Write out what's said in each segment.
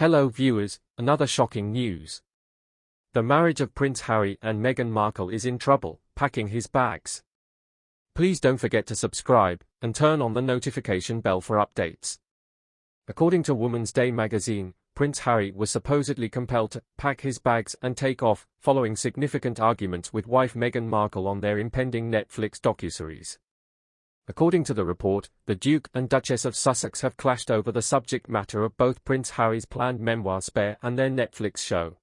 Hello viewers, another shocking news. The marriage of Prince Harry and Meghan Markle is in trouble, packing his bags. Please don't forget to subscribe, and turn on the notification bell for updates. According to Woman's Day magazine, Prince Harry was supposedly compelled to pack his bags and take off, following significant arguments with wife Meghan Markle on their impending Netflix docuseries. According to the report, the Duke and Duchess of Sussex have clashed over the subject matter of both Prince Harry's planned memoir Spare and their Netflix show.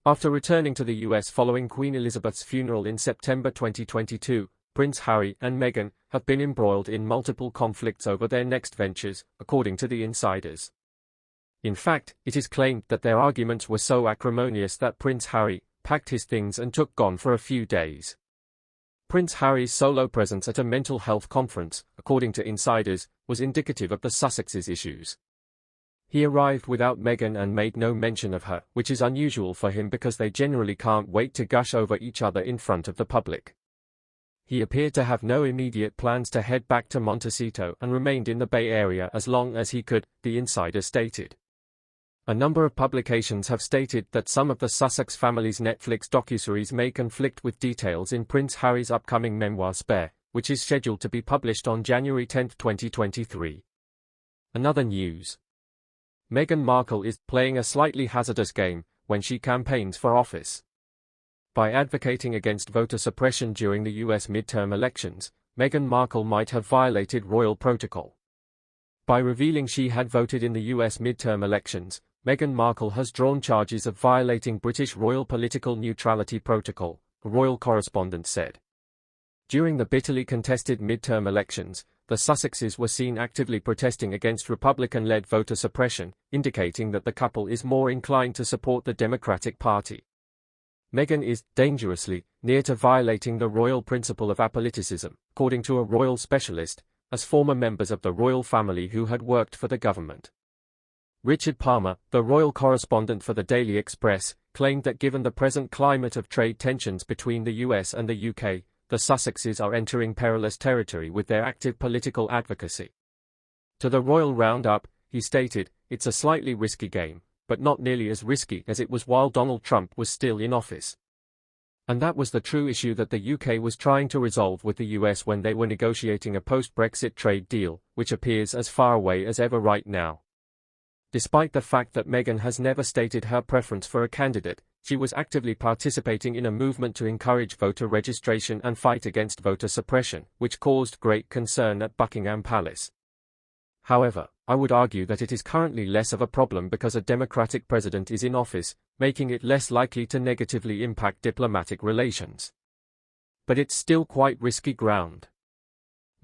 After returning to the US following Queen Elizabeth's funeral in September 2022, Prince Harry and Meghan have been embroiled in multiple conflicts over their next ventures, according to the insiders. In fact, it is claimed that their arguments were so acrimonious that Prince Harry packed his things and took gone for a few days. Prince Harry's solo presence at a mental health conference, according to insiders, was indicative of the Sussexes' issues. He arrived without Meghan and made no mention of her, which is unusual for him because they generally can't wait to gush over each other in front of the public. He appeared to have no immediate plans to head back to Montecito and remained in the Bay Area as long as he could, the insider stated. A number of publications have stated that some of the Sussex family's Netflix docuseries may conflict with details in Prince Harry's upcoming memoir Spare, which is scheduled to be published on January 10, 2023. Another news. Meghan Markle is playing a slightly hazardous game when she campaigns for office. By advocating against voter suppression during the US midterm elections, Meghan Markle might have violated royal protocol. By revealing she had voted in the US midterm elections, Meghan Markle has drawn charges of violating British royal political neutrality protocol, a royal correspondent said. During the bitterly contested midterm elections, the Sussexes were seen actively protesting against Republican-led voter suppression, indicating that the couple is more inclined to support the Democratic Party. Meghan is dangerously near to violating the royal principle of apoliticism, according to a royal specialist, as former members of the royal family who had worked for the government. Richard Palmer, the royal correspondent for the Daily Express, claimed that given the present climate of trade tensions between the US and the UK, the Sussexes are entering perilous territory with their active political advocacy. To the Royal Roundup, he stated, "It's a slightly risky game, but not nearly as risky as it was while Donald Trump was still in office." And that was the true issue that the UK was trying to resolve with the US when they were negotiating a post-Brexit trade deal, which appears as far away as ever right now. Despite the fact that Meghan has never stated her preference for a candidate, she was actively participating in a movement to encourage voter registration and fight against voter suppression, which caused great concern at Buckingham Palace. However, I would argue that it is currently less of a problem because a Democratic president is in office, making it less likely to negatively impact diplomatic relations. But it's still quite risky ground.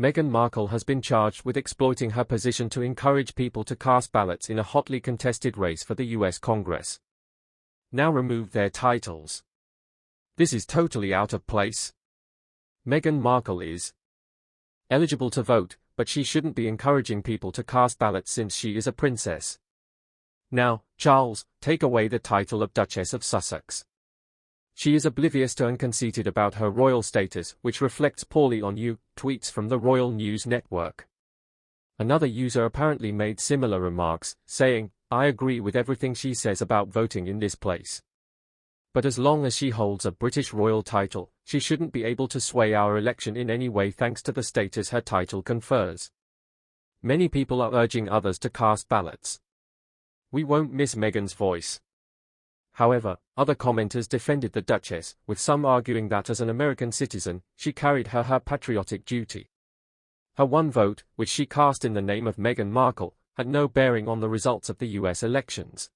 Meghan Markle has been charged with exploiting her position to encourage people to cast ballots in a hotly contested race for the US Congress. Now remove their titles. This is totally out of place. Meghan Markle is eligible to vote, but she shouldn't be encouraging people to cast ballots since she is a princess. Now, Charles, take away the title of Duchess of Sussex. She is oblivious to and conceited about her royal status, which reflects poorly on you, tweets from the Royal News Network. Another user apparently made similar remarks, saying, "I agree with everything she says about voting in this place. But as long as she holds a British royal title, she shouldn't be able to sway our election in any way thanks to the status her title confers. Many people are urging others to cast ballots. We won't miss Meghan's voice." However, other commenters defended the Duchess, with some arguing that as an American citizen, she carried her patriotic duty. Her one vote, which she cast in the name of Meghan Markle, had no bearing on the results of the US elections.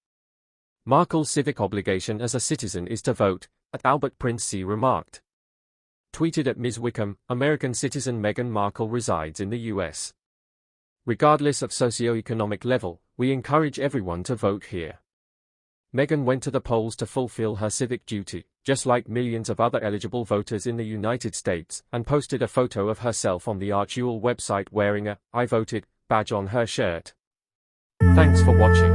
Markle's civic obligation as a citizen is to vote, Albert Prince C. remarked. Tweeted at Ms. Wickham, American citizen Meghan Markle resides in the US. Regardless of socioeconomic level, we encourage everyone to vote here. Meghan went to the polls to fulfill her civic duty, just like millions of other eligible voters in the United States, and posted a photo of herself on the Archewell website wearing a "I voted" badge on her shirt. Thanks for watching.